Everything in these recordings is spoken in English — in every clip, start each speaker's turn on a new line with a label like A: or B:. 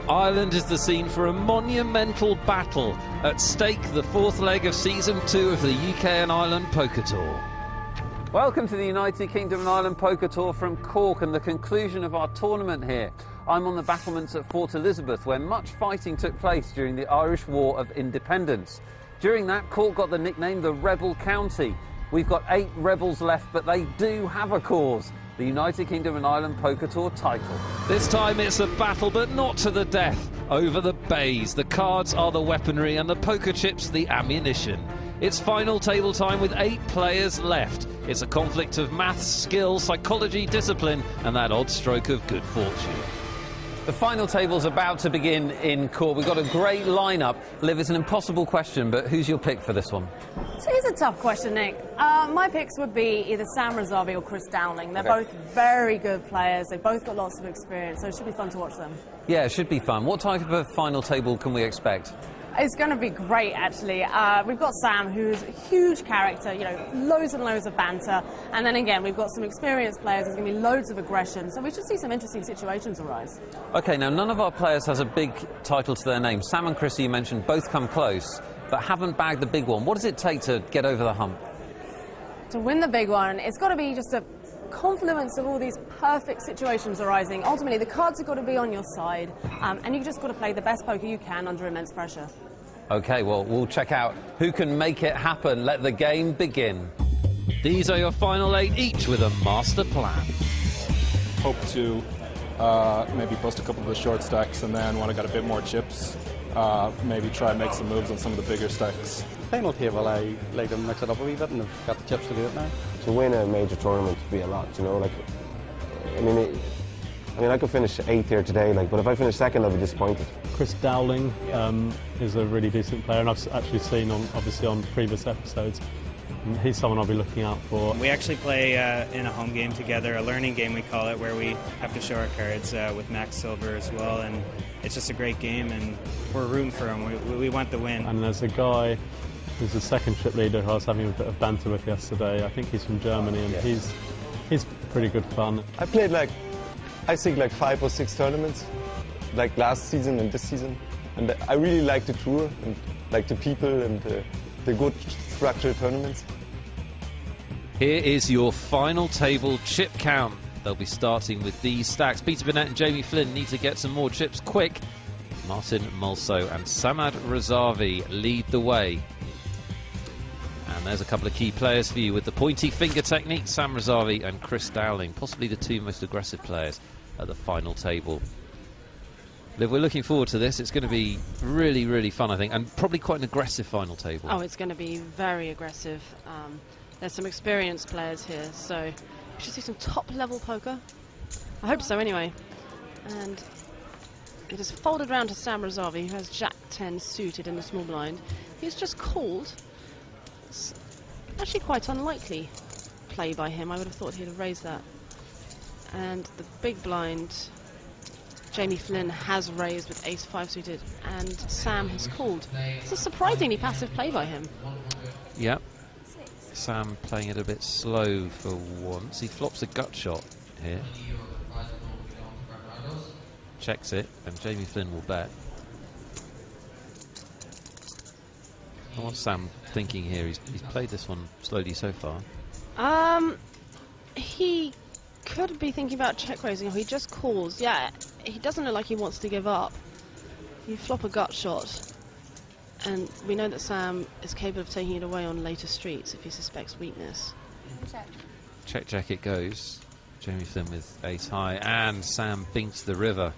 A: Ireland is the scene for a monumental battle. At stake, the fourth leg of Season 2 of the UK and Ireland Poker Tour. Welcome to the United Kingdom and Ireland Poker Tour from Cork and the conclusion of our tournament here. I'm on the battlements at Fort Elizabeth, where much fighting took place during the Irish War of Independence. During that, Cork got the nickname the Rebel County. We've got 8 rebels left, but they do have a cause. The United Kingdom and Ireland Poker Tour title. This time it's a battle, but not to the death. Over the bays, the cards are the weaponry and the poker chips the ammunition. It's final table time with 8 players left. It's a conflict of maths, skill, psychology, discipline, and that odd stroke of good fortune. The final table's about to begin in Cork. We've got a great lineup. Liv, it's an impossible question, but who's your pick for this one?
B: So it's a tough question, Nick. My picks would be either Sam Razavi or Chris Dowling. They're both very good players. They've both got lots of experience, so it should be fun to watch them. Yeah, it should be fun. What type of a final table can we expect? It's going to be great, actually. We've got Sam, who's a huge character, you know, loads and loads of banter. And then again, we've got some experienced players. There's going to be loads of aggression. So we should see some interesting situations arise. OK, now, none of our players has a big title to their name. Sam and Chrissy, you mentioned, both come close, but haven't bagged the big one. What does it take to get over the hump? To win the big one, it's got to be just a confluence of all these perfect situations arising. Ultimately, the cards have got to be on your side, and you've just got to play the best poker you can under immense pressure. OK, well, we'll check out who can make it happen. Let the game begin. These are your final 8, each with a master plan.
C: Hope to maybe bust a couple of the short stacks, and then when I got a bit more chips, maybe try and make some moves on some of the bigger stacks.
D: Final table, I like to mix it up a wee bit, and I've got the chips to do it now.
E: To win a major tournament would be a lot, you know, like, I mean, I could finish 8th here today, like, but if I finish 2nd, I'll be disappointed.
F: Chris Dowling is a really decent player, and I've actually seen, obviously, on previous episodes. He's someone I'll be looking out for.
G: We actually play in a home game together, a learning game we call it, where we have to show our cards with Max Silver as well, and it's just a great game, and we're rooting for him. We want the win.
F: And there's a guy who's the second trip leader who I was having a bit of banter with yesterday. I think he's from Germany, and he's pretty good fun.
E: I played I think 5 or 6 tournaments, like last season and this season, and I really like the tour and like the people and the good structured tournaments.
A: Here is your final table chip count. They'll be starting with these stacks. Peter Burnett and Jamie Flynn need to get some more chips quick. Martin Mulso and Samad Razavi lead the way. And there's a couple of key players for you with the pointy finger technique, Sam Razavi and Chris Dowling, possibly the 2 most aggressive players at the final table. Liv, we're looking forward to this. It's going to be really, really fun, I think, and probably quite an aggressive final table.
B: Oh, it's going to be very aggressive. There's some experienced players here, so we should see some top-level poker. I hope so, anyway. And it is folded round to Sam Razavi, who has Jack-10 suited in the small blind. He's just called. It's actually quite unlikely play by him. I would have thought he'd have raised that. And the big blind, Jamie Flynn has raised with Ace-5 suited, and Sam has called. It's a surprisingly passive play by him.
A: Yep. Sam playing it a bit slow for once. He flops a gut shot here. Checks it, and Jamie Flynn will bet. What's Sam thinking here? He's played this one slowly so far.
B: He could be thinking about check raising, or he just calls. Yeah, he doesn't look like he wants to give up. You flop a gut shot, and we know that Sam is capable of taking it away on later streets if he suspects weakness.
A: Check. Check it goes. Jamie Flynn with ace high, and Sam binks the river.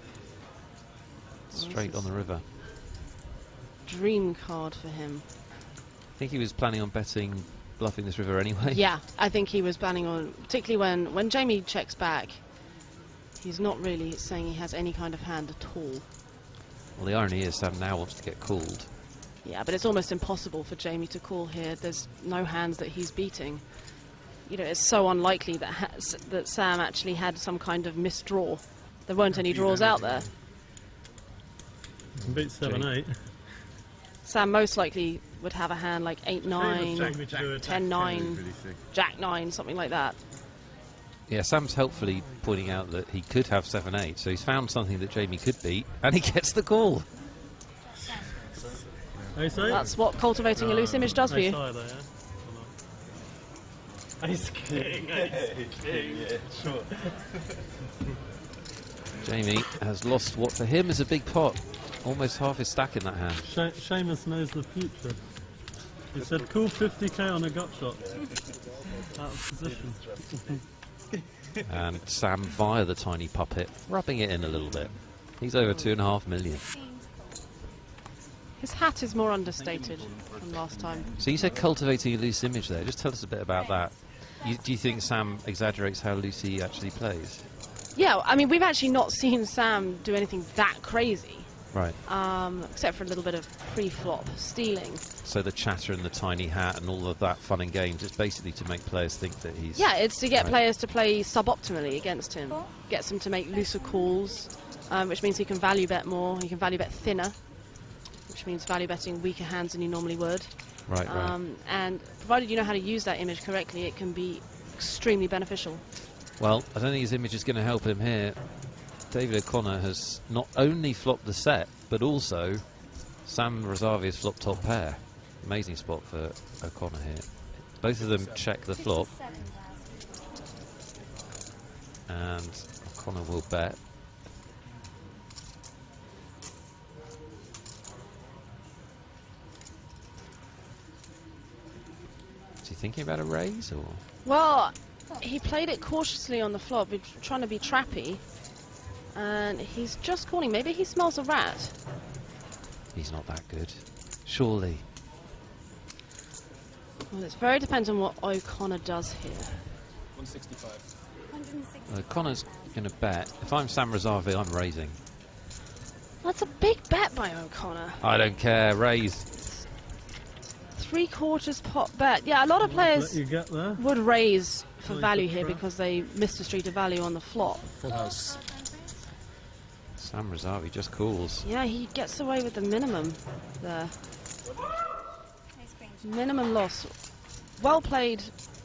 A: Straight on the river.
B: Dream card for him.
A: I think he was planning on bluffing this river anyway.
B: Yeah, I think he was planning on, particularly when Jamie checks back, he's not really saying he has any kind of hand at all.
A: Well, the irony is Sam now wants to get called.
B: Yeah, but it's almost impossible for Jamie to call here. There's no hands that he's beating. You know, it's so unlikely that Sam actually had some kind of misdraw. There weren't any draws out there.
F: Beat 7-8.
B: Sam most likely would have a hand like 8-9, 10-9, Jack-9, something like that.
A: Yeah, Sam's helpfully pointing out that he could have 7-8, so he's found something that Jamie could beat, and he gets the call.
B: That's what cultivating a loose image does for you.
F: Ace king, ace king, yeah, sure.
A: Jamie has lost what for him is a big pot. Almost half his stack in that hand.
F: Seamus knows the future. He said, cool 50k on a gut shot. Out of position.
A: And Sam via the tiny puppet, rubbing it in a little bit. He's over 2.5 million.
B: His hat is more understated from last time.
A: So you said cultivating a loose image there. Just tell us a bit about that. Do you think Sam exaggerates how loose he actually plays?
B: Yeah, I mean, we've actually not seen Sam do anything that crazy.
A: Right.
B: Except for a little bit of pre-flop stealing.
A: So the chatter and the tiny hat and all of that fun and games, it's basically to make players think that he's...
B: Yeah, it's to get players to play suboptimally against him. Gets them to make looser calls, which means he can value bet more, he can value bet thinner, which means value betting weaker hands than you normally would.
A: Right,
B: and provided you know how to use that image correctly, it can be extremely beneficial.
A: Well, I don't think his image is going to help him here. David O'Connor has not only flopped the set, but also Sam Razavi has flopped top pair. Amazing spot for O'Connor here. Both of them check the flop. And O'Connor will bet. Is he thinking about a raise, or...?
B: Well, he played it cautiously on the flop, trying to be trappy. And he's just calling. Maybe he smells a rat.
A: He's not that good. Surely.
B: Well, it's very dependent on what O'Connor does here.
C: 165.
A: O'Connor's going to bet. If I'm Sam Razavi, I'm raising.
B: That's a big bet by O'Connor.
A: I don't care. Raise.
B: 3/4 pot bet. Yeah, a lot of players would raise for value here because they missed a street of value on the flop.
C: Full house.
A: Sam Razavi just calls.
B: Yeah, he gets away with the minimum there. Minimum loss. Well played,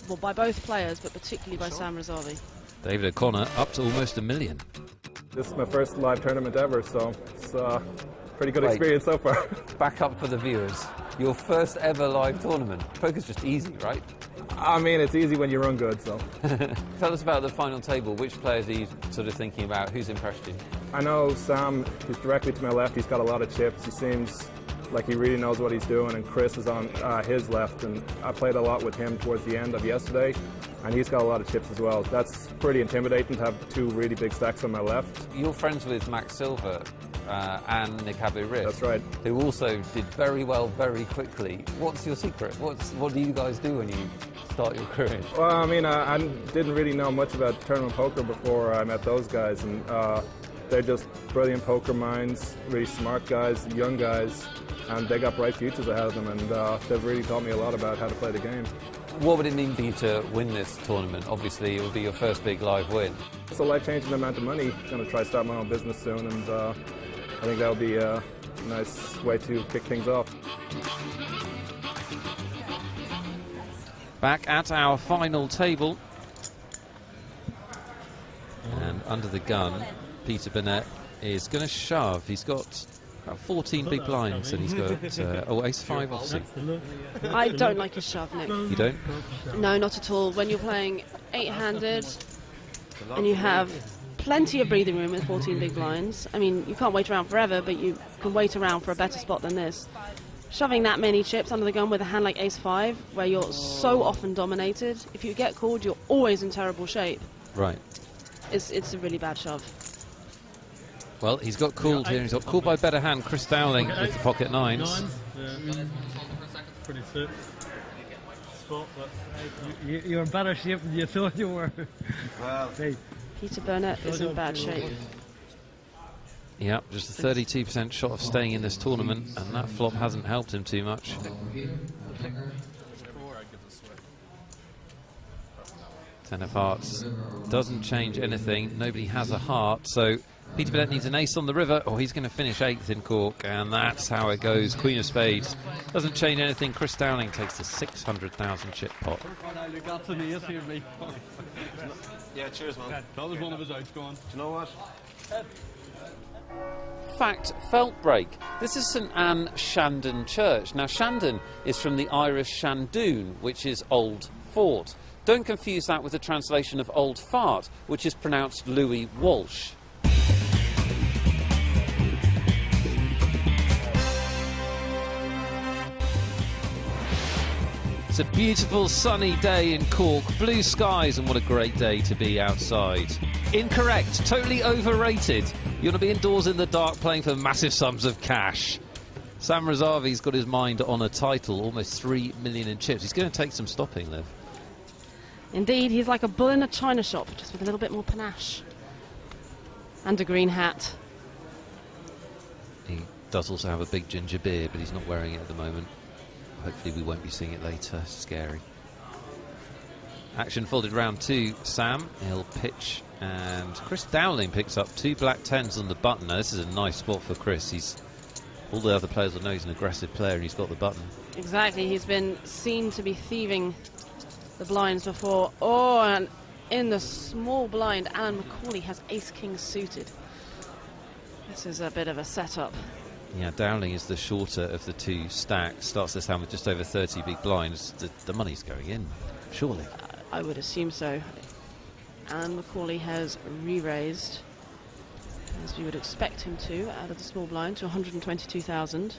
B: well, by both players, but particularly by Sam Razavi.
A: David O'Connor up to almost $1 million.
C: This is my first live tournament ever, so it's pretty good experience so far.
A: Back up for the viewers. Your first ever live tournament. Poker's just easy, right?
C: I mean, it's easy when you run good, so.
A: Tell us about the final table. Which players are you sort of thinking about? Who's impressed you?
C: I know Sam, who's directly to my left, he's got a lot of chips. He seems like he really knows what he's doing, and Chris is on his left, and I played a lot with him towards the end of yesterday, and he's got a lot of chips as well. That's pretty intimidating to have two really big stacks on my left.
A: You're friends with Max Silver and Nick Abu-Riff.
C: That's right.
A: Who also did very well very quickly. What's your secret? What do you guys do when you start your career?
C: Well, I mean, I didn't really know much about tournament poker before I met those guys, and they're just brilliant poker minds, really smart guys, young guys, and they got bright futures ahead of them, and they've really taught me a lot about how to play the game.
A: What would it mean for you to win this tournament? Obviously, it will be your first big live win.
C: It's a life-changing amount of money. I'm going to try to start my own business soon, and I think that would be a nice way to kick things off.
A: Back at our final table. And under the gun, Peter Burnett is going to shove. He's got about 14 big blinds, and he's got ace-5 offsuit.
B: I don't like his shove, Nick.
A: You don't?
B: No, not at all. When you're playing 8-handed and you have plenty of breathing room with 14 big blinds, I mean, you can't wait around forever, but you can wait around for a better spot than this. Shoving that many chips under the gun with a hand like ace-5, where you're so often dominated, if you get called, you're always in terrible shape.
A: Right.
B: It's a really bad shove.
A: Well, he's got called here. He's got called by better hand, Chris Dowling with the pocket nines.
F: Yeah. Pretty sick spot, but you're in better shape than you thought you were.
E: Wow.
F: Hey.
B: Peter Burnett is in bad shape.
A: Yeah, just a 32% shot of staying in this tournament, and that flop hasn't helped him too much. 10 of hearts doesn't change anything. Nobody has a heart, so Peter Burnett needs an ace on the river, or he's going to finish 8th in Cork, and that's how it goes. Queen of spades doesn't change anything. Chris Dowling takes the 600,000 chip pot.
E: Yeah, cheers, man.
D: That was one of his outs going.
E: Do you know what?
A: Fact felt break. This is St Anne Shandon Church. Now, Shandon is from the Irish Shandoon, which is Old Fort. Don't confuse that with the translation of Old Fart, which is pronounced Louis Walsh. It's a beautiful sunny day in Cork, blue skies, and what a great day to be outside. Incorrect, totally overrated. You want to be indoors in the dark playing for massive sums of cash. Sam Razavi's got his mind on a title, almost 3 million in chips. He's going to take some stopping, Liv.
B: Indeed, he's like a bull in a china shop, just with a little bit more panache. And a green hat.
A: He does also have a big ginger beard, but he's not wearing it at the moment. Hopefully we won't be seeing it later. Scary. Action folded round to Sam. He'll pitch, and Chris Dowling picks up 2 black 10s on the button. Now this is a nice spot for Chris. All the other players will know he's an aggressive player, and he's got the button.
B: Exactly. He's been seen to be thieving the blinds before. Oh, and in the small blind, Alan McCauley has ace-king suited. This is a bit of a setup.
A: Yeah, Dowling is the shorter of the 2 stacks. Starts this hand with just over 30 big blinds. The money's going in, surely.
B: I would assume so. And McCauley has re-raised, as we would expect him to, out of the small blind to 122,000.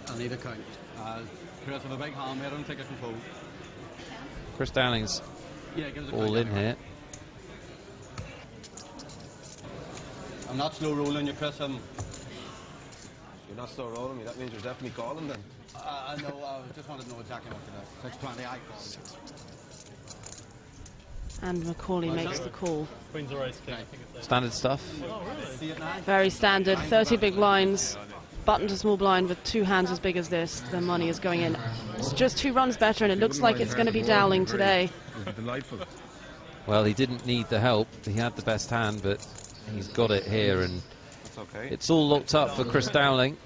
D: I need a count. Chris, have a big hand. I don't think I can fold.
A: Chris Dowling's all in here.
D: I'm not slow rolling you, Chris.
E: You're not slow rolling me. That means you're definitely calling then.
D: I know. I just wanted to know exactly what it is. 620. I call.
B: And McCauley makes the call.
F: Queen's or ace king.
A: Standard stuff.
B: Very standard. 30 big blinds. Button to small blind with 2 hands as big as this. The money is going in. It's just 2 runs better, and it looks like it's going to be Dowling today.
A: Well, he didn't need the help. He had the best hand, but he's got it here, and it's all locked up for Chris Dowling.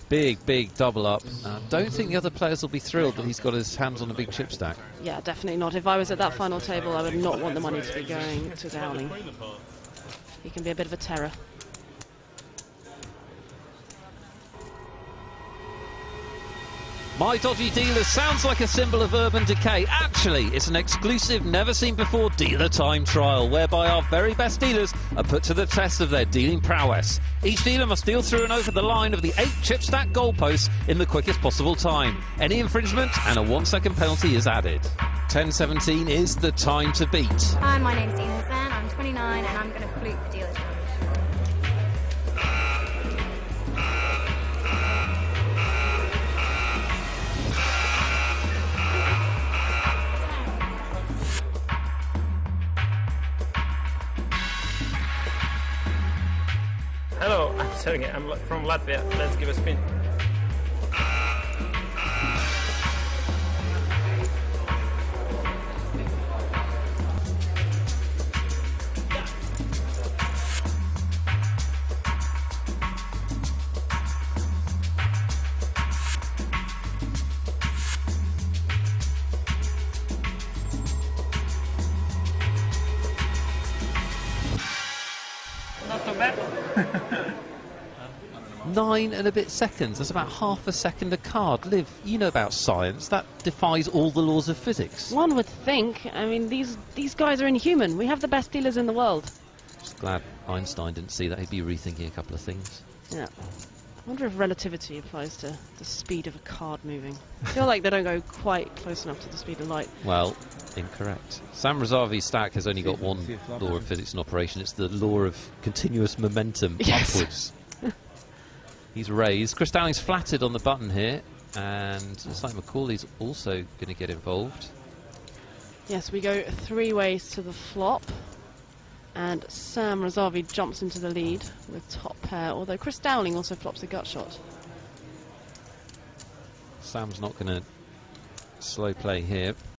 A: Big double up. I don't think the other players will be thrilled that he's got his hands on a big chip stack.
B: Yeah, definitely not. If I was at that final table, I would not want the money to be going to Dowling. He can be a bit of a terror.
A: My Dodgy Dealer sounds like a symbol of urban decay. Actually, it's an exclusive, never-seen-before dealer time trial, whereby our very best dealers are put to the test of their dealing prowess. Each dealer must deal through and over the line of the 8 chip stack goalposts in the quickest possible time. Any infringement and a 1-second penalty is added. 10:17 is the time to beat.
H: Hi, my name's Dean Hassan, I'm 29 and I'm going to fluke dealer challenge.
I: Hello, I'm Sergey. I'm from Latvia. Let's give a spin. Not too bad.
A: 9 and a bit seconds. That's about half a second a card. Liv, you know about science. That defies all the laws of physics.
B: One would think. I mean, these guys are inhuman. We have the best dealers in the world.
A: Just glad Einstein didn't see that. He'd be rethinking a couple of things.
B: Yeah. I wonder if relativity applies to the speed of a card moving. I feel like they don't go quite close enough to the speed of light.
A: Well, incorrect. Sam Razavi's stack has only got one law of physics in operation. It's the law of continuous momentum upwards. He's raised. Chris Dowling's flattered on the button here, and looks like McCauley's also going to get involved.
B: Yes, we go 3 ways to the flop, and Sam Razavi jumps into the lead with top pair, although Chris Dowling also flops a gut shot.
A: Sam's not going to slow play here.